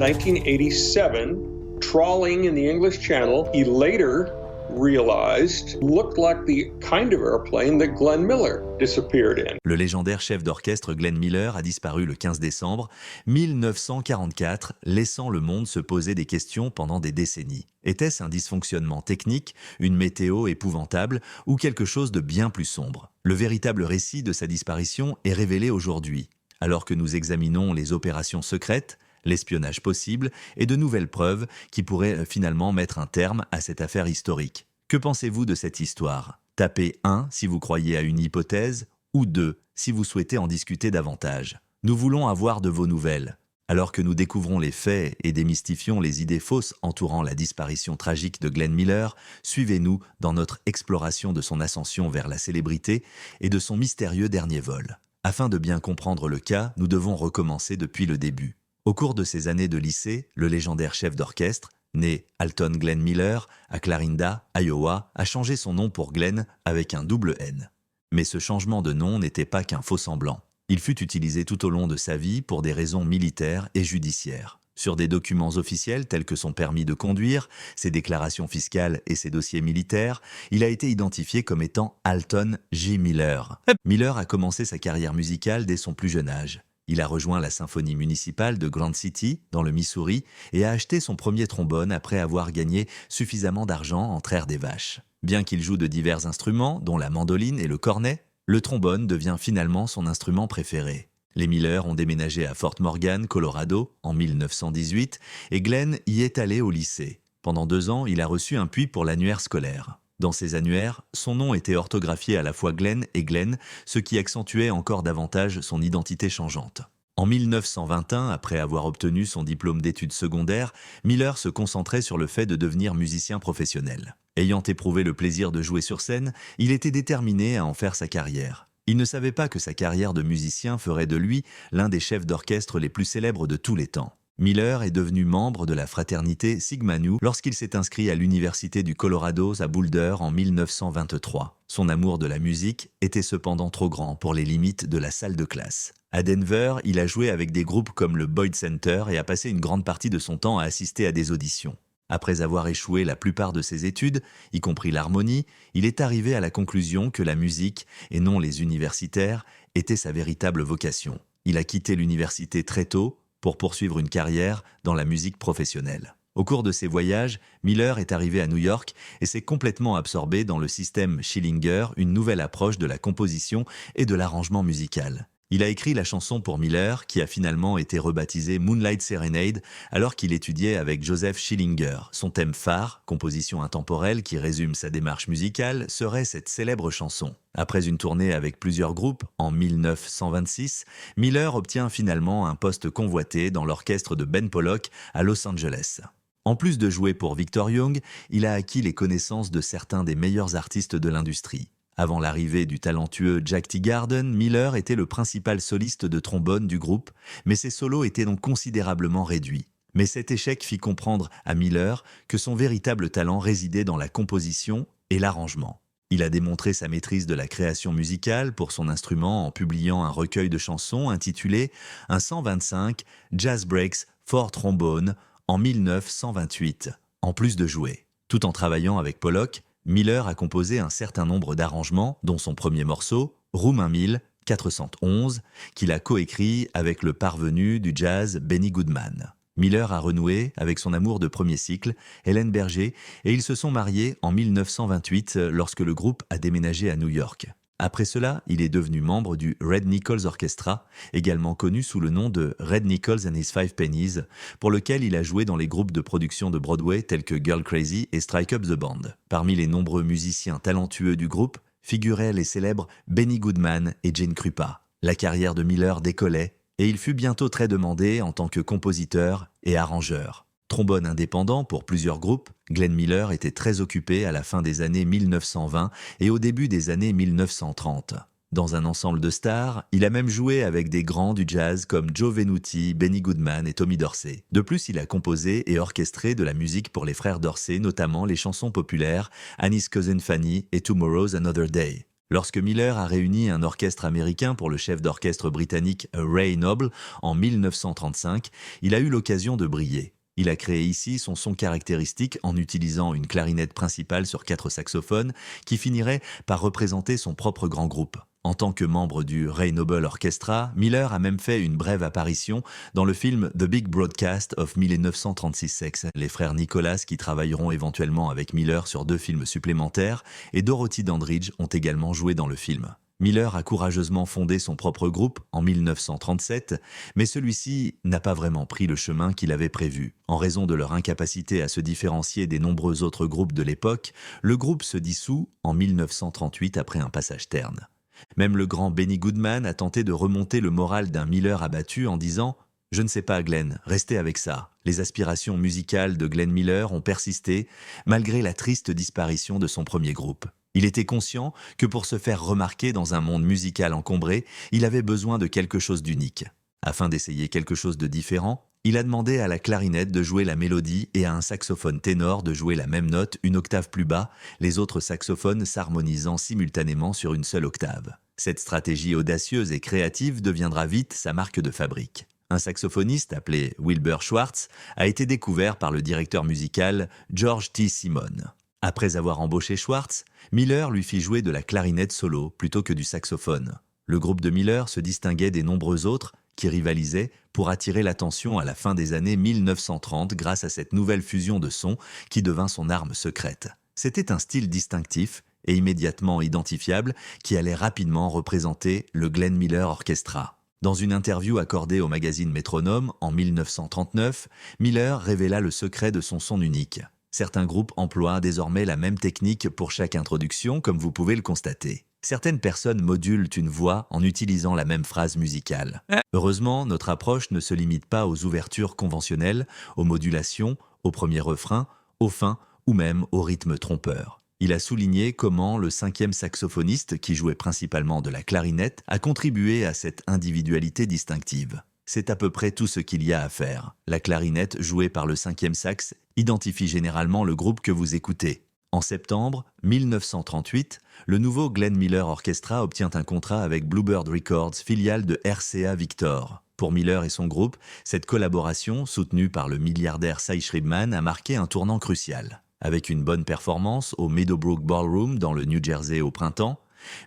1987, trawling in the English Channel, he later realized looked like the kind of airplane that Glenn Miller disappeared in. Le légendaire chef d'orchestre Glenn Miller a disparu le 15 décembre 1944, laissant le monde se poser des questions pendant des décennies. Était-ce un dysfonctionnement technique, une météo épouvantable ou quelque chose de bien plus sombre? Le véritable récit de sa disparition est révélé aujourd'hui, alors que nous examinons les opérations secrètes, l'espionnage possible et de nouvelles preuves qui pourraient finalement mettre un terme à cette affaire historique. Que pensez-vous de cette histoire? Tapez 1 si vous croyez à une hypothèse ou 2 si vous souhaitez en discuter davantage. Nous voulons avoir de vos nouvelles. Alors que nous découvrons les faits et démystifions les idées fausses entourant la disparition tragique de Glenn Miller, suivez-nous dans notre exploration de son ascension vers la célébrité et de son mystérieux dernier vol. Afin de bien comprendre le cas, nous devons recommencer depuis le début. Au cours de ses années de lycée, le légendaire chef d'orchestre, né Alton Glenn Miller, à Clarinda, Iowa, a changé son nom pour Glenn avec un double N. Mais ce changement de nom n'était pas qu'un faux semblant. Il fut utilisé tout au long de sa vie pour des raisons militaires et judiciaires. Sur des documents officiels tels que son permis de conduire, ses déclarations fiscales et ses dossiers militaires, il a été identifié comme étant Alton J. Miller. Miller a commencé sa carrière musicale dès son plus jeune âge. Il a rejoint la symphonie municipale de Grant City, dans le Missouri, et a acheté son premier trombone après avoir gagné suffisamment d'argent en traire des vaches. Bien qu'il joue de divers instruments, dont la mandoline et le cornet, le trombone devient finalement son instrument préféré. Les Miller ont déménagé à Fort Morgan, Colorado, en 1918, et Glenn y est allé au lycée. Pendant 2 ans, il a reçu un puits pour l'annuaire scolaire. Dans ces annuaires, son nom était orthographié à la fois Glenn et Glenn, ce qui accentuait encore davantage son identité changeante. En 1921, après avoir obtenu son diplôme d'études secondaires, Miller se concentrait sur le fait de devenir musicien professionnel. Ayant éprouvé le plaisir de jouer sur scène, il était déterminé à en faire sa carrière. Il ne savait pas que sa carrière de musicien ferait de lui l'un des chefs d'orchestre les plus célèbres de tous les temps. Miller est devenu membre de la fraternité Sigma Nu lorsqu'il s'est inscrit à l'université du Colorado à Boulder en 1923. Son amour de la musique était cependant trop grand pour les limites de la salle de classe. À Denver, il a joué avec des groupes comme le Boyd Center et a passé une grande partie de son temps à assister à des auditions. Après avoir échoué la plupart de ses études, y compris l'harmonie, il est arrivé à la conclusion que la musique, et non les universitaires, était sa véritable vocation. Il a quitté l'université très tôt pour poursuivre une carrière dans la musique professionnelle. Au cours de ses voyages, Miller est arrivé à New York et s'est complètement absorbé dans le système Schillinger, une nouvelle approche de la composition et de l'arrangement musical. Il a écrit la chanson pour Miller, qui a finalement été rebaptisée Moonlight Serenade, alors qu'il étudiait avec Joseph Schillinger. Son thème phare, composition intemporelle qui résume sa démarche musicale, serait cette célèbre chanson. Après une tournée avec plusieurs groupes, en 1926, Miller obtient finalement un poste convoité dans l'orchestre de Ben Pollock à Los Angeles. En plus de jouer pour Victor Young, il a acquis les connaissances de certains des meilleurs artistes de l'industrie. Avant l'arrivée du talentueux Jack Teagarden, Miller était le principal soliste de trombone du groupe, mais ses solos étaient donc considérablement réduits. Mais cet échec fit comprendre à Miller que son véritable talent résidait dans la composition et l'arrangement. Il a démontré sa maîtrise de la création musicale pour son instrument en publiant un recueil de chansons intitulé « Un 125 Jazz Breaks for Trombone » en 1928, en plus de jouer. Tout en travaillant avec Pollock, Miller a composé un certain nombre d'arrangements, dont son premier morceau, Room 1411, qu'il a coécrit avec le parvenu du jazz Benny Goodman. Miller a renoué avec son amour de premier cycle, Hélène Berger, et ils se sont mariés en 1928 lorsque le groupe a déménagé à New York. Après cela, il est devenu membre du Red Nichols Orchestra, également connu sous le nom de Red Nichols and His Five Pennies, pour lequel il a joué dans les groupes de production de Broadway tels que Girl Crazy et Strike Up the Band. Parmi les nombreux musiciens talentueux du groupe figuraient les célèbres Benny Goodman et Gene Krupa. La carrière de Miller décollait et il fut bientôt très demandé en tant que compositeur et arrangeur. Trombone indépendant pour plusieurs groupes, Glenn Miller était très occupé à la fin des années 1920 et au début des années 1930. Dans un ensemble de stars, il a même joué avec des grands du jazz comme Joe Venuti, Benny Goodman et Tommy Dorsey. De plus, il a composé et orchestré de la musique pour les frères Dorsey, notamment les chansons populaires Annie's Cousin Fanny et Tomorrow's Another Day. Lorsque Miller a réuni un orchestre américain pour le chef d'orchestre britannique Ray Noble en 1935, il a eu l'occasion de briller. Il a créé ici son son caractéristique en utilisant une clarinette principale sur 4 saxophones qui finirait par représenter son propre grand groupe. En tant que membre du Ray Noble Orchestra, Miller a même fait une brève apparition dans le film The Big Broadcast of 1936. Les frères Nicholas, qui travailleront éventuellement avec Miller sur 2 films supplémentaires, et Dorothy Dandridge ont également joué dans le film. Miller a courageusement fondé son propre groupe en 1937, mais celui-ci n'a pas vraiment pris le chemin qu'il avait prévu. En raison de leur incapacité à se différencier des nombreux autres groupes de l'époque, le groupe se dissout en 1938 après un passage terne. Même le grand Benny Goodman a tenté de remonter le moral d'un Miller abattu en disant « Je ne sais pas, Glenn, restez avec ça ». Les aspirations musicales de Glenn Miller ont persisté malgré la triste disparition de son premier groupe. Il était conscient que pour se faire remarquer dans un monde musical encombré, il avait besoin de quelque chose d'unique. Afin d'essayer quelque chose de différent, il a demandé à la clarinette de jouer la mélodie et à un saxophone ténor de jouer la même note une octave plus bas, les autres saxophones s'harmonisant simultanément sur une seule octave. Cette stratégie audacieuse et créative deviendra vite sa marque de fabrique. Un saxophoniste appelé Wilbur Schwartz a été découvert par le directeur musical George T. Simon. Après avoir embauché Schwartz, Miller lui fit jouer de la clarinette solo plutôt que du saxophone. Le groupe de Miller se distinguait des nombreux autres qui rivalisaient pour attirer l'attention à la fin des années 1930 grâce à cette nouvelle fusion de sons qui devint son arme secrète. C'était un style distinctif et immédiatement identifiable qui allait rapidement représenter le Glenn Miller Orchestra. Dans une interview accordée au magazine Métronome en 1939, Miller révéla le secret de son son unique. Certains groupes emploient désormais la même technique pour chaque introduction, comme vous pouvez le constater. Certaines personnes modulent une voix en utilisant la même phrase musicale. Heureusement, notre approche ne se limite pas aux ouvertures conventionnelles, aux modulations, au premier refrain, aux fins ou même au rythme trompeur. Il a souligné comment le 5e saxophoniste, qui jouait principalement de la clarinette, a contribué à cette individualité distinctive. C'est à peu près tout ce qu'il y a à faire. La clarinette, jouée par le 5e sax, identifie généralement le groupe que vous écoutez. En septembre 1938, le nouveau Glenn Miller Orchestra obtient un contrat avec Bluebird Records, filiale de RCA Victor. Pour Miller et son groupe, cette collaboration, soutenue par le milliardaire Cy Shribman, a marqué un tournant crucial. Avec une bonne performance au Meadowbrook Ballroom dans le New Jersey au printemps,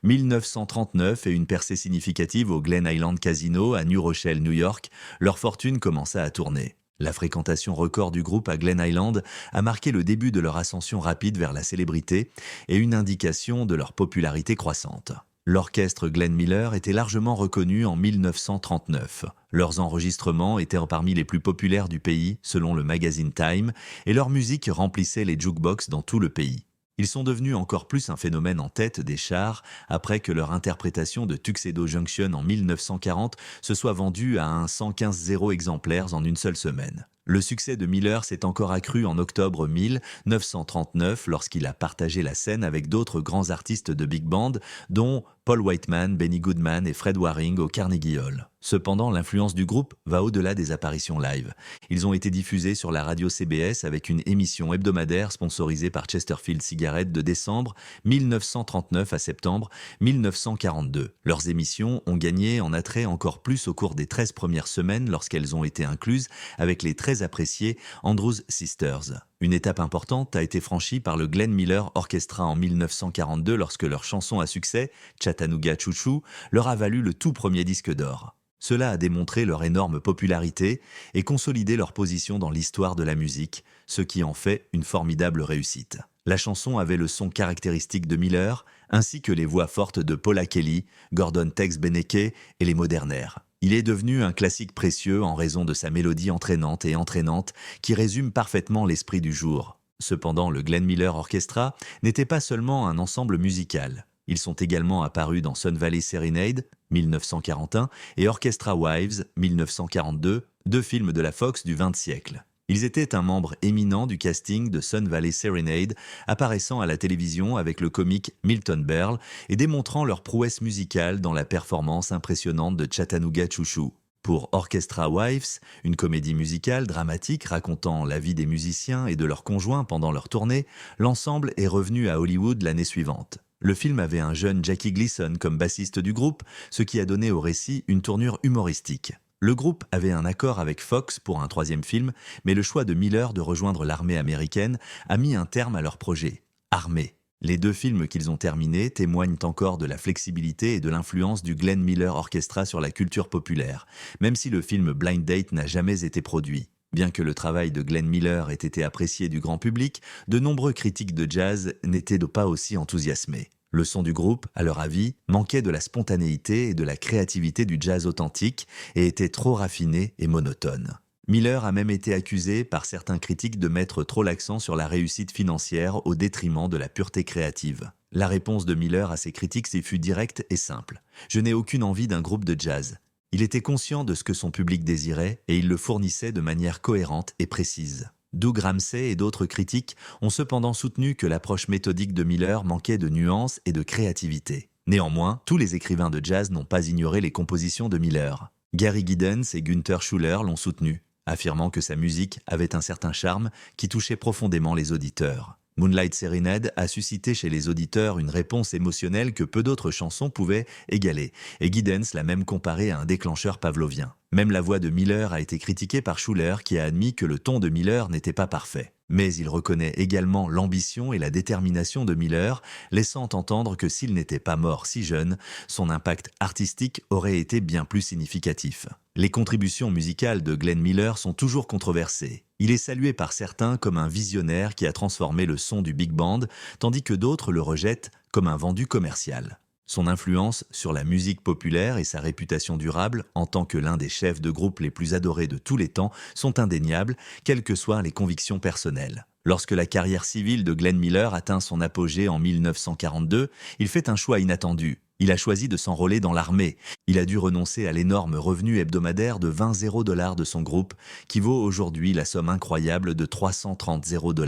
1939 et une percée significative au Glen Island Casino à New Rochelle, New York, leur fortune commença à tourner. La fréquentation record du groupe à Glen Island a marqué le début de leur ascension rapide vers la célébrité et une indication de leur popularité croissante. L'orchestre Glenn Miller était largement reconnu en 1939. Leurs enregistrements étaient parmi les plus populaires du pays, selon le magazine Time, et leur musique remplissait les jukebox dans tout le pays. Ils sont devenus encore plus un phénomène en tête des charts après que leur interprétation de Tuxedo Junction en 1940 se soit vendue à un 115 exemplaires en une seule semaine. Le succès de Miller s'est encore accru en octobre 1939 lorsqu'il a partagé la scène avec d'autres grands artistes de big band, dont Paul Whiteman, Benny Goodman et Fred Waring au Carnegie Hall. Cependant, l'influence du groupe va au-delà des apparitions live. Ils ont été diffusés sur la radio CBS avec une émission hebdomadaire sponsorisée par Chesterfield Cigarettes de décembre 1939 à septembre 1942. Leurs émissions ont gagné en attrait encore plus au cours des 13 premières semaines lorsqu'elles ont été incluses avec les très appréciés Andrews Sisters. Une étape importante a été franchie par le Glenn Miller Orchestra en 1942 lorsque leur chanson à succès, Chattanooga Choo Choo, leur a valu le tout premier disque d'or. Cela a démontré leur énorme popularité et consolidé leur position dans l'histoire de la musique, ce qui en fait une formidable réussite. La chanson avait le son caractéristique de Miller, ainsi que les voix fortes de Paula Kelly, Gordon Tex Beneke et les Modernaires. Il est devenu un classique précieux en raison de sa mélodie entraînante qui résume parfaitement l'esprit du jour. Cependant, le Glenn Miller Orchestra n'était pas seulement un ensemble musical. Ils sont également apparus dans Sun Valley Serenade, 1941, et Orchestra Wives, 1942, 2 films de la Fox du XXe siècle. Ils étaient un membre éminent du casting de Sun Valley Serenade, apparaissant à la télévision avec le comique Milton Berle et démontrant leur prouesse musicale dans la performance impressionnante de Chattanooga Choo Choo. Pour Orchestra Wives, une comédie musicale dramatique racontant la vie des musiciens et de leurs conjoints pendant leur tournée, l'ensemble est revenu à Hollywood l'année suivante. Le film avait un jeune Jackie Gleason comme bassiste du groupe, ce qui a donné au récit une tournure humoristique. Le groupe avait un accord avec Fox pour un troisième film, mais le choix de Miller de rejoindre l'armée américaine a mis un terme à leur projet. Armée. Les 2 films qu'ils ont terminés témoignent encore de la flexibilité et de l'influence du Glenn Miller Orchestra sur la culture populaire, même si le film Blind Date n'a jamais été produit. Bien que le travail de Glenn Miller ait été apprécié du grand public, de nombreux critiques de jazz n'étaient pas aussi enthousiasmés. Le son du groupe, à leur avis, manquait de la spontanéité et de la créativité du jazz authentique et était trop raffiné et monotone. Miller a même été accusé par certains critiques de mettre trop l'accent sur la réussite financière au détriment de la pureté créative. La réponse de Miller à ces critiques s'y fut directe et simple. « Je n'ai aucune envie d'un groupe de jazz. » Il était conscient de ce que son public désirait et il le fournissait de manière cohérente et précise. Doug Ramsey et d'autres critiques ont cependant soutenu que l'approche méthodique de Miller manquait de nuances et de créativité. Néanmoins, tous les écrivains de jazz n'ont pas ignoré les compositions de Miller. Gary Giddens et Gunther Schuller l'ont soutenu, affirmant que sa musique avait un certain charme qui touchait profondément les auditeurs. Moonlight Serenade a suscité chez les auditeurs une réponse émotionnelle que peu d'autres chansons pouvaient égaler, et Giddens l'a même comparé à un déclencheur pavlovien. Même la voix de Miller a été critiquée par Schuller qui a admis que le ton de Miller n'était pas parfait. Mais il reconnaît également l'ambition et la détermination de Miller, laissant entendre que s'il n'était pas mort si jeune, son impact artistique aurait été bien plus significatif. Les contributions musicales de Glenn Miller sont toujours controversées. Il est salué par certains comme un visionnaire qui a transformé le son du big band, tandis que d'autres le rejettent comme un vendu commercial. Son influence sur la musique populaire et sa réputation durable en tant que l'un des chefs de groupe les plus adorés de tous les temps sont indéniables, quelles que soient les convictions personnelles. Lorsque la carrière civile de Glenn Miller atteint son apogée en 1942, il fait un choix inattendu. Il a choisi de s'enrôler dans l'armée. Il a dû renoncer à l'énorme revenu hebdomadaire de 20 $, de son groupe, qui vaut aujourd'hui la somme incroyable de 330 $.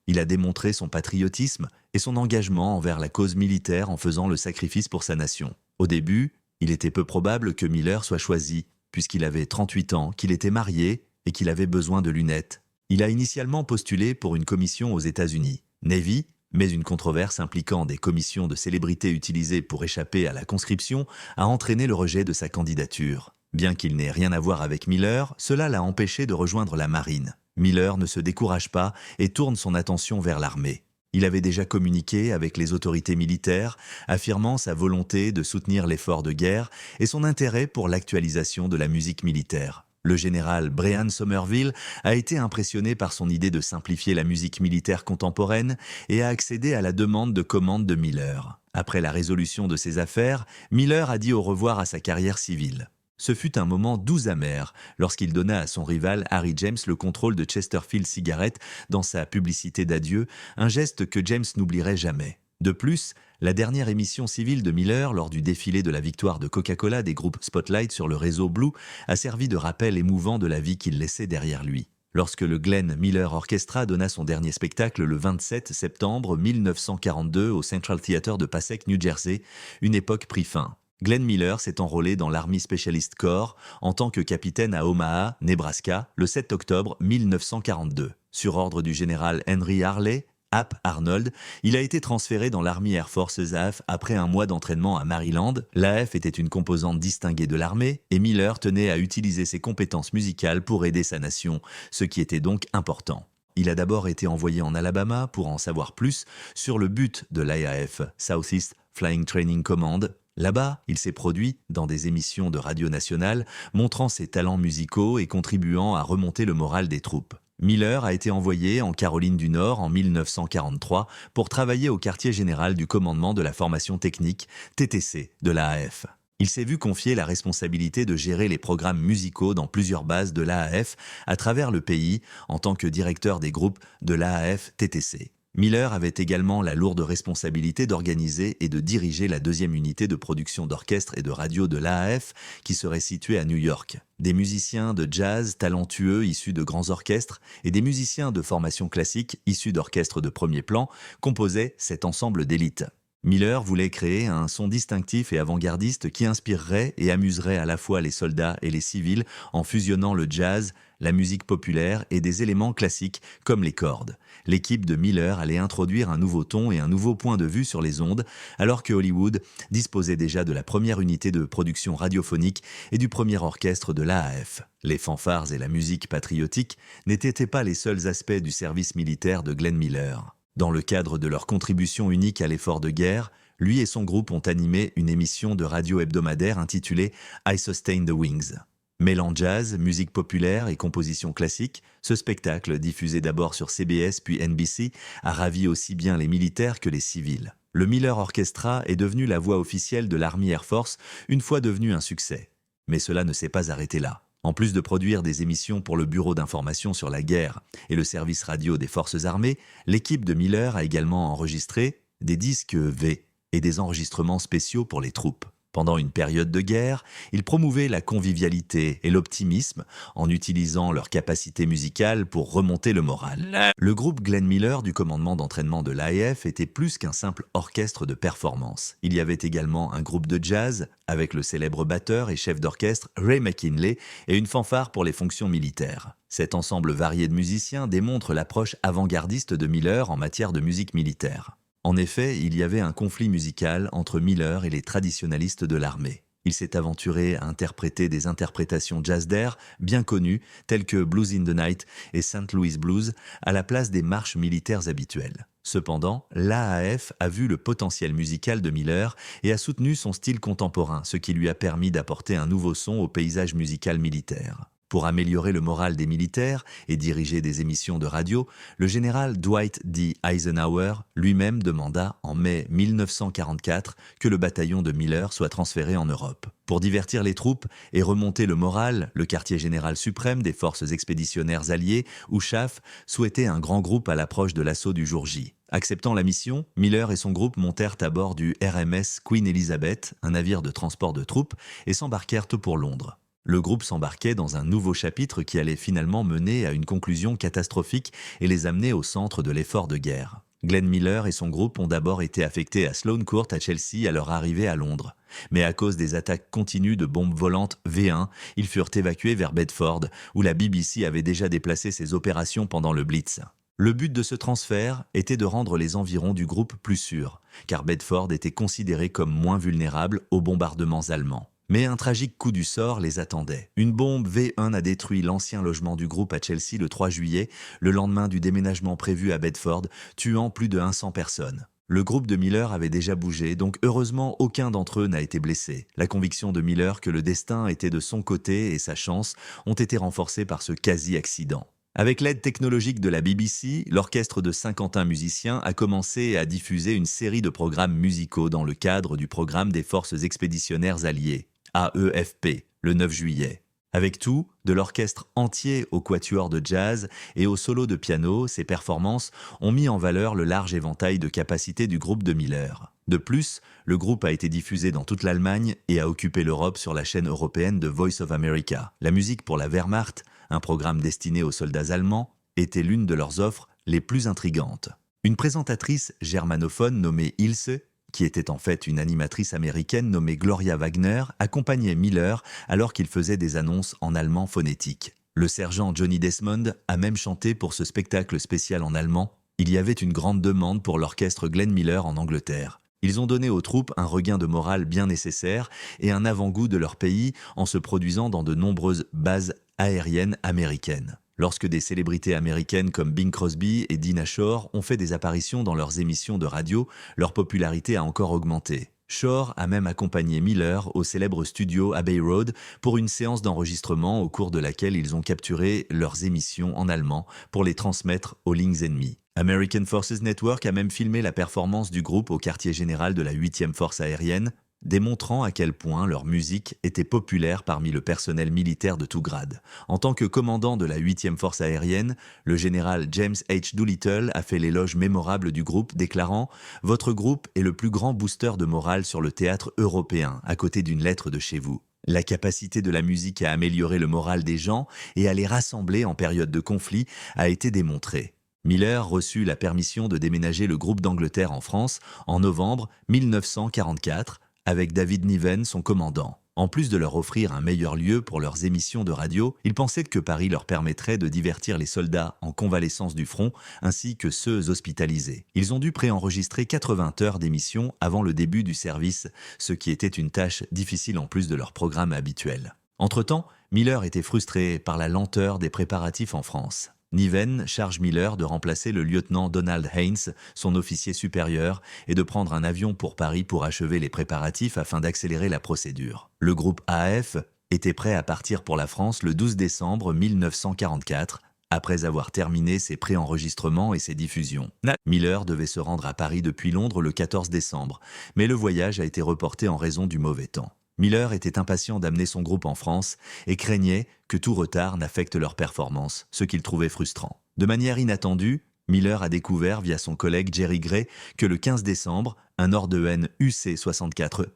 Il a démontré son patriotisme et son engagement envers la cause militaire en faisant le sacrifice pour sa nation. Au début, il était peu probable que Miller soit choisi, puisqu'il avait 38 ans, qu'il était marié et qu'il avait besoin de lunettes. Il a initialement postulé pour une commission aux États-Unis, Navy, mais une controverse impliquant des commissions de célébrités utilisées pour échapper à la conscription a entraîné le rejet de sa candidature. Bien qu'il n'ait rien à voir avec Miller, cela l'a empêché de rejoindre la marine. Miller ne se décourage pas et tourne son attention vers l'armée. Il avait déjà communiqué avec les autorités militaires, affirmant sa volonté de soutenir l'effort de guerre et son intérêt pour l'actualisation de la musique militaire. Le général Brehan Somerville a été impressionné par son idée de simplifier la musique militaire contemporaine et a accédé à la demande de commande de Miller. Après la résolution de ses affaires, Miller a dit au revoir à sa carrière civile. Ce fut un moment doux amer lorsqu'il donna à son rival Harry James le contrôle de Chesterfield Cigarette dans sa publicité d'adieu, un geste que James n'oublierait jamais. De plus, la dernière émission civile de Miller lors du défilé de la victoire de Coca-Cola des groupes Spotlight sur le réseau Blue a servi de rappel émouvant de la vie qu'il laissait derrière lui. Lorsque le Glenn Miller Orchestra donna son dernier spectacle le 27 septembre 1942 au Central Theater de Passaic, New Jersey, une époque prit fin. Glenn Miller s'est enrôlé dans l'Army Specialist Corps en tant que capitaine à Omaha, Nebraska, le 7 octobre 1942. Sur ordre du général Henry Harley, Hap Arnold, il a été transféré dans l'Army Air Forces AF après un mois d'entraînement à Maryland. L'AF était une composante distinguée de l'armée et Miller tenait à utiliser ses compétences musicales pour aider sa nation, ce qui était donc important. Il a d'abord été envoyé en Alabama pour en savoir plus sur le but de l'AAF, Southeast Flying Training Command. Là-bas, il s'est produit dans des émissions de radio nationale, montrant ses talents musicaux et contribuant à remonter le moral des troupes. Miller a été envoyé en Caroline du Nord en 1943 pour travailler au quartier général du commandement de la formation technique, TTC, de l'AAF. Il s'est vu confier la responsabilité de gérer les programmes musicaux dans plusieurs bases de l'AAF à travers le pays en tant que directeur des groupes de l'AAF-TTC. Miller avait également la lourde responsabilité d'organiser et de diriger la deuxième unité de production d'orchestre et de radio de l'AAF qui serait située à New York. Des musiciens de jazz talentueux issus de grands orchestres et des musiciens de formation classique issus d'orchestres de premier plan composaient cet ensemble d'élite. Miller voulait créer un son distinctif et avant-gardiste qui inspirerait et amuserait à la fois les soldats et les civils en fusionnant le jazz, la musique populaire et des éléments classiques comme les cordes. L'équipe de Miller allait introduire un nouveau ton et un nouveau point de vue sur les ondes, alors que Hollywood disposait déjà de la première unité de production radiophonique et du premier orchestre de l'AAF. Les fanfares et la musique patriotique n'étaient pas les seuls aspects du service militaire de Glenn Miller. Dans le cadre de leur contribution unique à l'effort de guerre, lui et son groupe ont animé une émission de radio hebdomadaire intitulée I Sustain the Wings. Mêlant jazz, musique populaire et composition classique, ce spectacle, diffusé d'abord sur CBS puis NBC, a ravi aussi bien les militaires que les civils. Le Miller Orchestra est devenu la voix officielle de l'Army Air Force une fois devenu un succès. Mais cela ne s'est pas arrêté là. En plus de produire des émissions pour le Bureau d'information sur la guerre et le service radio des forces armées, l'équipe de Miller a également enregistré des disques V et des enregistrements spéciaux pour les troupes. Pendant une période de guerre, ils promouvaient la convivialité et l'optimisme en utilisant leur capacité musicale pour remonter le moral. Le groupe Glenn Miller du commandement d'entraînement de l'AEF était plus qu'un simple orchestre de performance. Il y avait également un groupe de jazz avec le célèbre batteur et chef d'orchestre Ray McKinley et une fanfare pour les fonctions militaires. Cet ensemble varié de musiciens démontre l'approche avant-gardiste de Miller en matière de musique militaire. En effet, il y avait un conflit musical entre Miller et les traditionalistes de l'armée. Il s'est aventuré à interpréter des interprétations jazz d'air bien connues, telles que Blues in the Night et St. Louis Blues, à la place des marches militaires habituelles. Cependant, l'AAF a vu le potentiel musical de Miller et a soutenu son style contemporain, ce qui lui a permis d'apporter un nouveau son au paysage musical militaire. Pour améliorer le moral des militaires et diriger des émissions de radio, le général Dwight D. Eisenhower lui-même demanda en mai 1944 que le bataillon de Miller soit transféré en Europe. Pour divertir les troupes et remonter le moral, le quartier général suprême des forces expéditionnaires alliées, USHAF, souhaitait un grand groupe à l'approche de l'assaut du jour J. Acceptant la mission, Miller et son groupe montèrent à bord du RMS Queen Elizabeth, un navire de transport de troupes, et s'embarquèrent pour Londres. Le groupe s'embarquait dans un nouveau chapitre qui allait finalement mener à une conclusion catastrophique et les amener au centre de l'effort de guerre. Glenn Miller et son groupe ont d'abord été affectés à Sloane Court à Chelsea à leur arrivée à Londres. Mais à cause des attaques continues de bombes volantes V1, ils furent évacués vers Bedford, où la BBC avait déjà déplacé ses opérations pendant le Blitz. Le but de ce transfert était de rendre les environs du groupe plus sûrs, car Bedford était considéré comme moins vulnérable aux bombardements allemands. Mais un tragique coup du sort les attendait. Une bombe V1 a détruit l'ancien logement du groupe à Chelsea le 3 juillet, le lendemain du déménagement prévu à Bedford, tuant plus de 100 personnes. Le groupe de Miller avait déjà bougé, donc heureusement aucun d'entre eux n'a été blessé. La conviction de Miller que le destin était de son côté et sa chance ont été renforcées par ce quasi-accident. Avec l'aide technologique de la BBC, l'orchestre de Saint-Quentin musiciens a commencé à diffuser une série de programmes musicaux dans le cadre du programme des forces expéditionnaires alliées. AEFP, le 9 juillet. Avec tout, de l'orchestre entier au quatuor de jazz et au solo de piano, ces performances ont mis en valeur le large éventail de capacités du groupe de Miller. De plus, le groupe a été diffusé dans toute l'Allemagne et a occupé l'Europe sur la chaîne européenne de Voice of America. La musique pour la Wehrmacht, un programme destiné aux soldats allemands, était l'une de leurs offres les plus intrigantes. Une présentatrice germanophone nommée Ilse, qui était en fait une animatrice américaine nommée Gloria Wagner, accompagnait Miller alors qu'il faisait des annonces en allemand phonétique. Le sergent Johnny Desmond a même chanté pour ce spectacle spécial en allemand. Il y avait une grande demande pour l'orchestre Glenn Miller en Angleterre. Ils ont donné aux troupes un regain de morale bien nécessaire et un avant-goût de leur pays en se produisant dans de nombreuses bases aériennes américaines. Lorsque des célébrités américaines comme Bing Crosby et Dinah Shore ont fait des apparitions dans leurs émissions de radio, leur popularité a encore augmenté. Shore a même accompagné Miller au célèbre studio Abbey Road pour une séance d'enregistrement au cours de laquelle ils ont capturé leurs émissions en allemand pour les transmettre aux lignes ennemies. American Forces Network a même filmé la performance du groupe au quartier général de la 8e force aérienne, démontrant à quel point leur musique était populaire parmi le personnel militaire de tout grade. En tant que commandant de la 8e force aérienne, le général James H. Doolittle a fait l'éloge mémorable du groupe, déclarant « Votre groupe est le plus grand booster de morale sur le théâtre européen, à côté d'une lettre de chez vous. » La capacité de la musique à améliorer le moral des gens et à les rassembler en période de conflit a été démontrée. Miller reçut la permission de déménager le groupe d'Angleterre en France en novembre 1944 avec David Niven, son commandant. En plus de leur offrir un meilleur lieu pour leurs émissions de radio, ils pensaient que Paris leur permettrait de divertir les soldats en convalescence du front ainsi que ceux hospitalisés. Ils ont dû préenregistrer 80 heures d'émissions avant le début du service, ce qui était une tâche difficile en plus de leur programme habituel. Entre-temps, Miller était frustré par la lenteur des préparatifs en France. Niven charge Miller de remplacer le lieutenant Donald Haynes, son officier supérieur, et de prendre un avion pour Paris pour achever les préparatifs afin d'accélérer la procédure. Le groupe AF était prêt à partir pour la France le 12 décembre 1944, après avoir terminé ses préenregistrements et ses diffusions. Miller devait se rendre à Paris depuis Londres le 14 décembre, mais le voyage a été reporté en raison du mauvais temps. Miller était impatient d'amener son groupe en France et craignait que tout retard n'affecte leur performance, ce qu'il trouvait frustrant. De manière inattendue, Miller a découvert via son collègue Jerry Gray que le 15 décembre, un Nordeuhen UC-64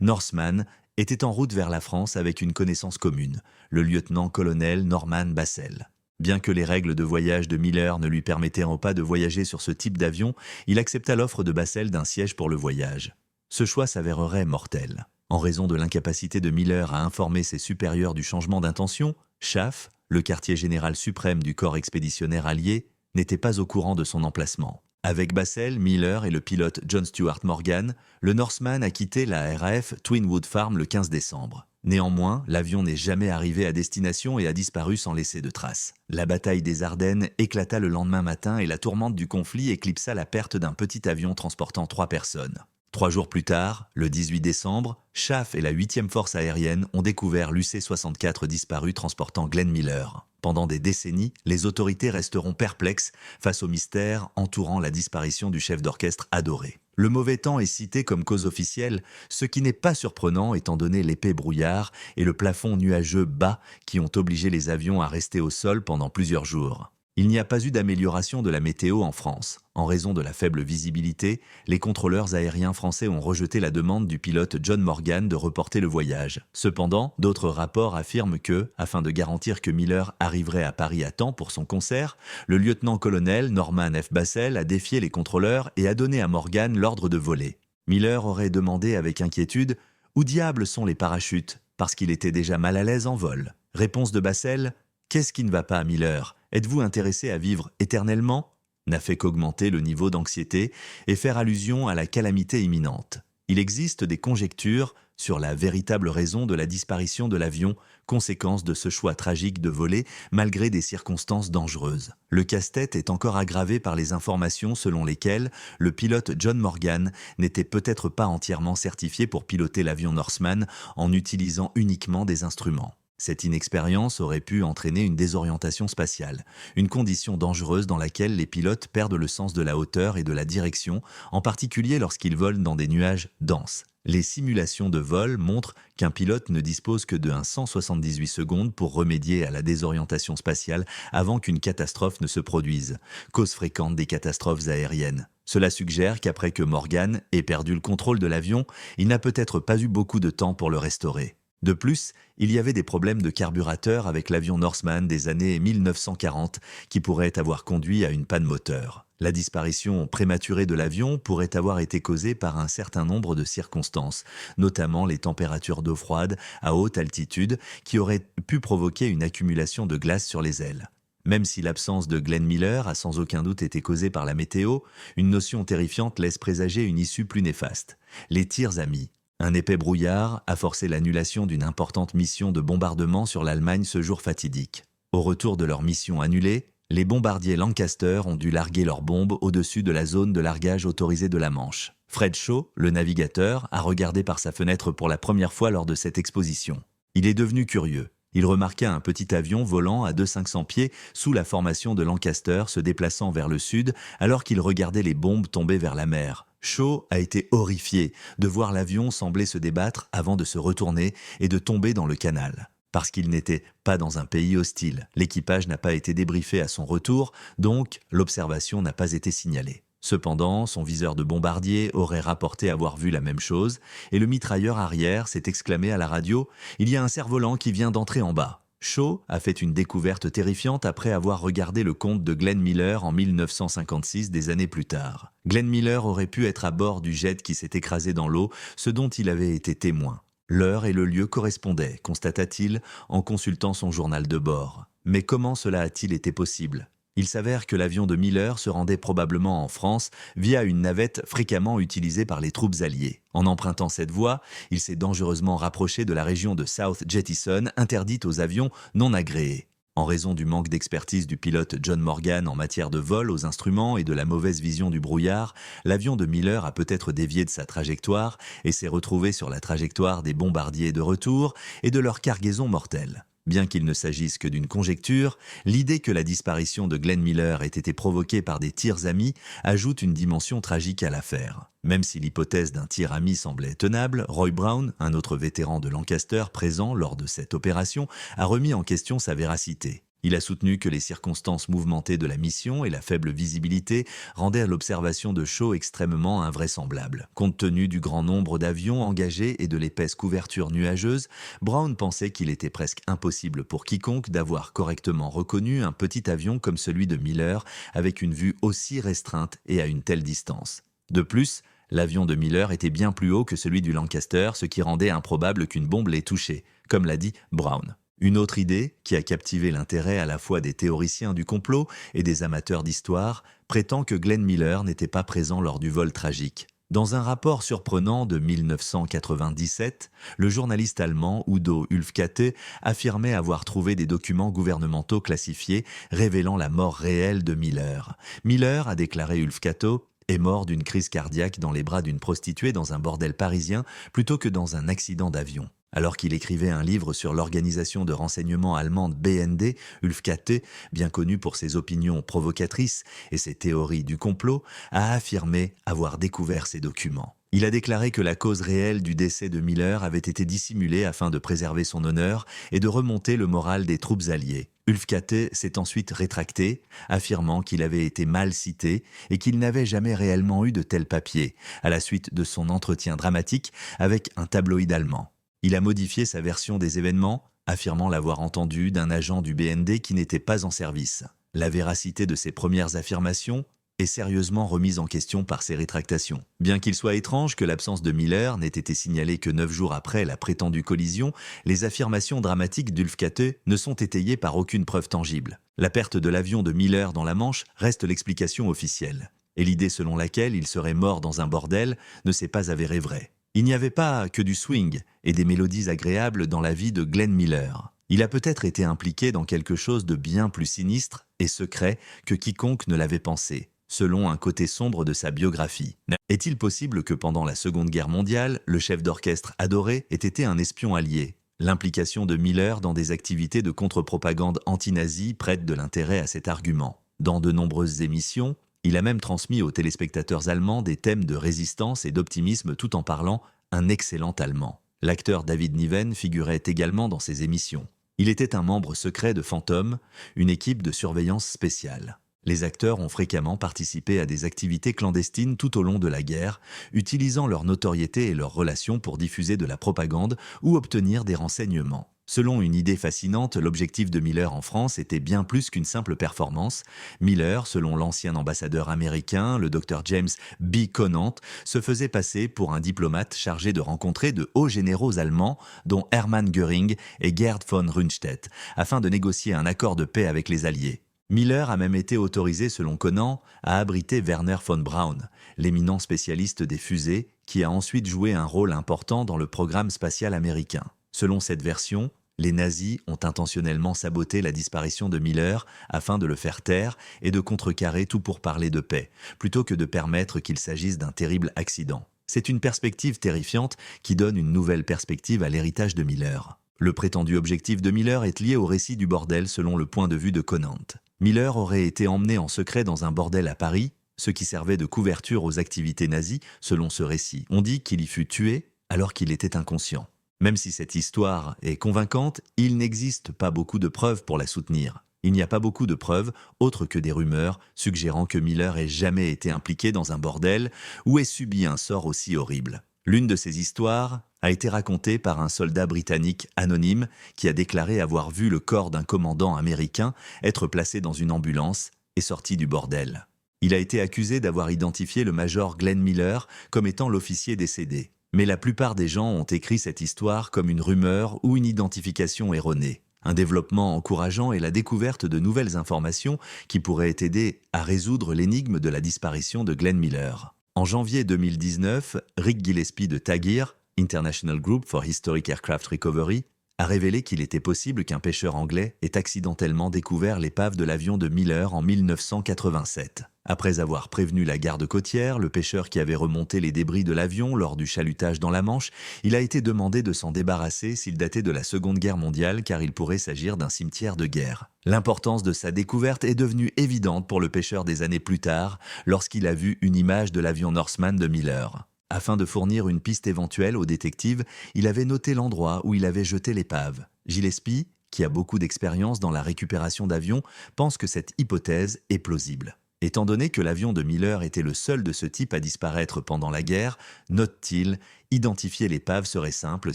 Norseman était en route vers la France avec une connaissance commune, le lieutenant-colonel Norman Bassel. Bien que les règles de voyage de Miller ne lui permettaient pas de voyager sur ce type d'avion, il accepta l'offre de Bassel d'un siège pour le voyage. Ce choix s'avérerait mortel. En raison de l'incapacité de Miller à informer ses supérieurs du changement d'intention, Chaff, le quartier général suprême du corps expéditionnaire allié, n'était pas au courant de son emplacement. Avec Bassel, Miller et le pilote John Stuart Morgan, le Norseman a quitté la RAF Twinwood Farm le 15 décembre. Néanmoins, l'avion n'est jamais arrivé à destination et a disparu sans laisser de traces. La bataille des Ardennes éclata le lendemain matin et la tourmente du conflit éclipsa la perte d'un petit avion transportant 3 personnes. 3 jours plus tard, le 18 décembre, Chaff et la 8e force aérienne ont découvert l'UC-64 disparu transportant Glenn Miller. Pendant des décennies, les autorités resteront perplexes face au mystère entourant la disparition du chef d'orchestre adoré. Le mauvais temps est cité comme cause officielle, ce qui n'est pas surprenant étant donné l'épais brouillard et le plafond nuageux bas qui ont obligé les avions à rester au sol pendant plusieurs jours. Il n'y a pas eu d'amélioration de la météo en France. En raison de la faible visibilité, les contrôleurs aériens français ont rejeté la demande du pilote John Morgan de reporter le voyage. Cependant, d'autres rapports affirment que, afin de garantir que Miller arriverait à Paris à temps pour son concert, le lieutenant-colonel Norman F. Bassel a défié les contrôleurs et a donné à Morgan l'ordre de voler. Miller aurait demandé avec inquiétude « Où diable sont les parachutes ?» parce qu'il était déjà mal à l'aise en vol. Réponse de Bassel « Qu'est-ce qui ne va pas, Miller ? Êtes-vous intéressé à vivre éternellement ?» n'a fait qu'augmenter le niveau d'anxiété et faire allusion à la calamité imminente. Il existe des conjectures sur la véritable raison de la disparition de l'avion, conséquence de ce choix tragique de voler malgré des circonstances dangereuses. Le casse-tête est encore aggravé par les informations selon lesquelles le pilote John Morgan n'était peut-être pas entièrement certifié pour piloter l'avion Norseman en utilisant uniquement des instruments. Cette inexpérience aurait pu entraîner une désorientation spatiale, une condition dangereuse dans laquelle les pilotes perdent le sens de la hauteur et de la direction, en particulier lorsqu'ils volent dans des nuages denses. Les simulations de vol montrent qu'un pilote ne dispose que de 178 secondes pour remédier à la désorientation spatiale avant qu'une catastrophe ne se produise, cause fréquente des catastrophes aériennes. Cela suggère qu'après que Morgan ait perdu le contrôle de l'avion, il n'a peut-être pas eu beaucoup de temps pour le restaurer. De plus, il y avait des problèmes de carburateur avec l'avion Norseman des années 1940 qui pourraient avoir conduit à une panne moteur. La disparition prématurée de l'avion pourrait avoir été causée par un certain nombre de circonstances, notamment les températures d'eau froide à haute altitude qui auraient pu provoquer une accumulation de glace sur les ailes. Même si l'absence de Glenn Miller a sans aucun doute été causée par la météo, une notion terrifiante laisse présager une issue plus néfaste. Les tirs amis. Un épais brouillard a forcé l'annulation d'une importante mission de bombardement sur l'Allemagne ce jour fatidique. Au retour de leur mission annulée, les bombardiers Lancaster ont dû larguer leurs bombes au-dessus de la zone de largage autorisée de la Manche. Fred Shaw, le navigateur, a regardé par sa fenêtre pour la première fois lors de cette exposition. Il est devenu curieux. Il remarqua un petit avion volant à 200-500 pieds sous la formation de Lancaster se déplaçant vers le sud alors qu'il regardait les bombes tomber vers la mer. Shaw a été horrifié de voir l'avion sembler se débattre avant de se retourner et de tomber dans le canal. Parce qu'il n'était pas dans un pays hostile, l'équipage n'a pas été débriefé à son retour, donc l'observation n'a pas été signalée. Cependant, son viseur de bombardier aurait rapporté avoir vu la même chose, et le mitrailleur arrière s'est exclamé à la radio « Il y a un cerf-volant qui vient d'entrer en bas ». Shaw a fait une découverte terrifiante après avoir regardé le compte de Glenn Miller en 1956, des années plus tard. Glenn Miller aurait pu être à bord du jet qui s'est écrasé dans l'eau, ce dont il avait été témoin. L'heure et le lieu correspondaient, constata-t-il en consultant son journal de bord. Mais comment cela a-t-il été possible ? Il s'avère que l'avion de Miller se rendait probablement en France via une navette fréquemment utilisée par les troupes alliées. En empruntant cette voie, il s'est dangereusement rapproché de la région de South Jettison, interdite aux avions non agréés. En raison du manque d'expertise du pilote John Morgan en matière de vol aux instruments et de la mauvaise vision du brouillard, l'avion de Miller a peut-être dévié de sa trajectoire et s'est retrouvé sur la trajectoire des bombardiers de retour et de leur cargaison mortelle. Bien qu'il ne s'agisse que d'une conjecture, l'idée que la disparition de Glenn Miller ait été provoquée par des tirs amis ajoute une dimension tragique à l'affaire. Même si l'hypothèse d'un tir ami semblait tenable, Roy Brown, un autre vétéran de Lancaster présent lors de cette opération, a remis en question sa véracité. Il a soutenu que les circonstances mouvementées de la mission et la faible visibilité rendaient l'observation de Shaw extrêmement invraisemblable. Compte tenu du grand nombre d'avions engagés et de l'épaisse couverture nuageuse, Brown pensait qu'il était presque impossible pour quiconque d'avoir correctement reconnu un petit avion comme celui de Miller avec une vue aussi restreinte et à une telle distance. De plus, l'avion de Miller était bien plus haut que celui du Lancaster, ce qui rendait improbable qu'une bombe l'ait touché, comme l'a dit Brown. Une autre idée, qui a captivé l'intérêt à la fois des théoriciens du complot et des amateurs d'histoire, prétend que Glenn Miller n'était pas présent lors du vol tragique. Dans un rapport surprenant de 1997, le journaliste allemand Udo Ulfkate affirmait avoir trouvé des documents gouvernementaux classifiés révélant la mort réelle de Miller. Miller, a déclaré Ulfkate, est mort d'une crise cardiaque dans les bras d'une prostituée dans un bordel parisien plutôt que dans un accident d'avion. Alors qu'il écrivait un livre sur l'organisation de renseignement allemande BND, Ulfkate, bien connu pour ses opinions provocatrices et ses théories du complot, a affirmé avoir découvert ces documents. Il a déclaré que la cause réelle du décès de Miller avait été dissimulée afin de préserver son honneur et de remonter le moral des troupes alliées. Ulfkate s'est ensuite rétracté, affirmant qu'il avait été mal cité et qu'il n'avait jamais réellement eu de tels papiers, à la suite de son entretien dramatique avec un tabloïd allemand. Il a modifié sa version des événements, affirmant l'avoir entendu d'un agent du BND qui n'était pas en service. La véracité de ses premières affirmations est sérieusement remise en question par ses rétractations. Bien qu'il soit étrange que l'absence de Miller n'ait été signalée que 9 jours après la prétendue collision, les affirmations dramatiques d'Ulfkate ne sont étayées par aucune preuve tangible. La perte de l'avion de Miller dans la Manche reste l'explication officielle. Et l'idée selon laquelle il serait mort dans un bordel ne s'est pas avérée vraie. Il n'y avait pas que du swing et des mélodies agréables dans la vie de Glenn Miller. Il a peut-être été impliqué dans quelque chose de bien plus sinistre et secret que quiconque ne l'avait pensé, selon un côté sombre de sa biographie. Est-il possible que pendant la Seconde Guerre mondiale, le chef d'orchestre adoré ait été un espion allié ? L'implication de Miller dans des activités de contre-propagande anti-nazie prête de l'intérêt à cet argument. Dans de nombreuses émissions, il a même transmis aux téléspectateurs allemands des thèmes de résistance et d'optimisme tout en parlant un excellent allemand. L'acteur David Niven figurait également dans ces émissions. Il était un membre secret de Phantom, une équipe de surveillance spéciale. Les acteurs ont fréquemment participé à des activités clandestines tout au long de la guerre, utilisant leur notoriété et leurs relations pour diffuser de la propagande ou obtenir des renseignements. Selon une idée fascinante, l'objectif de Miller en France était bien plus qu'une simple performance. Miller, selon l'ancien ambassadeur américain, le Dr James B. Conant, se faisait passer pour un diplomate chargé de rencontrer de hauts généraux allemands, dont Hermann Göring et Gerd von Rundstedt, afin de négocier un accord de paix avec les Alliés. Miller a même été autorisé, selon Conant, à abriter Werner von Braun, l'éminent spécialiste des fusées, qui a ensuite joué un rôle important dans le programme spatial américain. Selon cette version, les nazis ont intentionnellement saboté la disparition de Miller afin de le faire taire et de contrecarrer tout pourparler de paix, plutôt que de permettre qu'il s'agisse d'un terrible accident. C'est une perspective terrifiante qui donne une nouvelle perspective à l'héritage de Miller. Le prétendu objectif de Miller est lié au récit du bordel selon le point de vue de Conant. Miller aurait été emmené en secret dans un bordel à Paris, ce qui servait de couverture aux activités nazies selon ce récit. On dit qu'il y fut tué alors qu'il était inconscient. Même si cette histoire est convaincante, il n'existe pas beaucoup de preuves pour la soutenir. Il n'y a pas beaucoup de preuves, autres que des rumeurs, suggérant que Miller ait jamais été impliqué dans un bordel ou ait subi un sort aussi horrible. L'une de ces histoires a été racontée par un soldat britannique anonyme qui a déclaré avoir vu le corps d'un commandant américain être placé dans une ambulance et sorti du bordel. Il a été accusé d'avoir identifié le major Glenn Miller comme étant l'officier décédé. Mais la plupart des gens ont écrit cette histoire comme une rumeur ou une identification erronée. Un développement encourageant est la découverte de nouvelles informations qui pourraient aider à résoudre l'énigme de la disparition de Glenn Miller. En janvier 2019, Rick Gillespie de Tagir, International Group for Historic Aircraft Recovery, a révélé qu'il était possible qu'un pêcheur anglais ait accidentellement découvert l'épave de l'avion de Miller en 1987. Après avoir prévenu la garde côtière, le pêcheur qui avait remonté les débris de l'avion lors du chalutage dans la Manche, il a été demandé de s'en débarrasser s'il datait de la Seconde Guerre mondiale car il pourrait s'agir d'un cimetière de guerre. L'importance de sa découverte est devenue évidente pour le pêcheur des années plus tard lorsqu'il a vu une image de l'avion Norseman de Miller. Afin de fournir une piste éventuelle aux détectives, il avait noté l'endroit où il avait jeté l'épave. Gillespie, qui a beaucoup d'expérience dans la récupération d'avions, pense que cette hypothèse est plausible. Étant donné que l'avion de Miller était le seul de ce type à disparaître pendant la guerre, note-t-il, identifier l'épave serait simple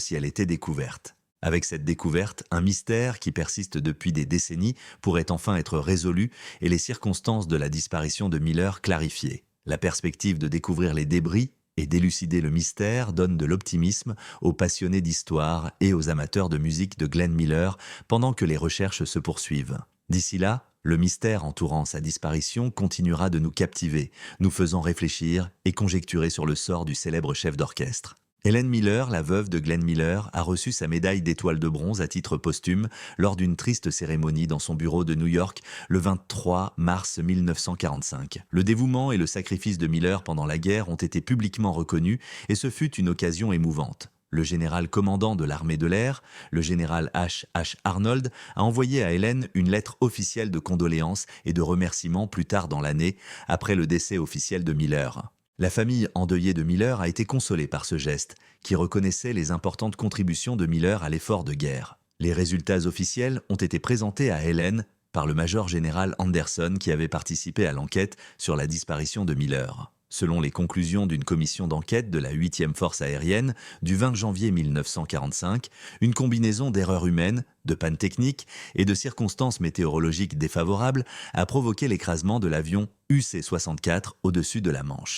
si elle était découverte. Avec cette découverte, un mystère qui persiste depuis des décennies pourrait enfin être résolu et les circonstances de la disparition de Miller clarifiées. La perspective de découvrir les débris et d'élucider le mystère donne de l'optimisme aux passionnés d'histoire et aux amateurs de musique de Glenn Miller pendant que les recherches se poursuivent. D'ici là, le mystère entourant sa disparition continuera de nous captiver, nous faisant réfléchir et conjecturer sur le sort du célèbre chef d'orchestre. Helen Miller, la veuve de Glenn Miller, a reçu sa médaille d'étoile de bronze à titre posthume lors d'une triste cérémonie dans son bureau de New York le 23 mars 1945. Le dévouement et le sacrifice de Miller pendant la guerre ont été publiquement reconnus et ce fut une occasion émouvante. Le général commandant de l'armée de l'air, le général H. Arnold, a envoyé à Helen une lettre officielle de condoléances et de remerciements plus tard dans l'année, après le décès officiel de Miller. La famille endeuillée de Miller a été consolée par ce geste, qui reconnaissait les importantes contributions de Miller à l'effort de guerre. Les résultats officiels ont été présentés à Helen par le major général Anderson qui avait participé à l'enquête sur la disparition de Miller. Selon les conclusions d'une commission d'enquête de la 8e Force aérienne du 20 janvier 1945, une combinaison d'erreurs humaines, de pannes techniques et de circonstances météorologiques défavorables a provoqué l'écrasement de l'avion UC-64 au-dessus de la Manche.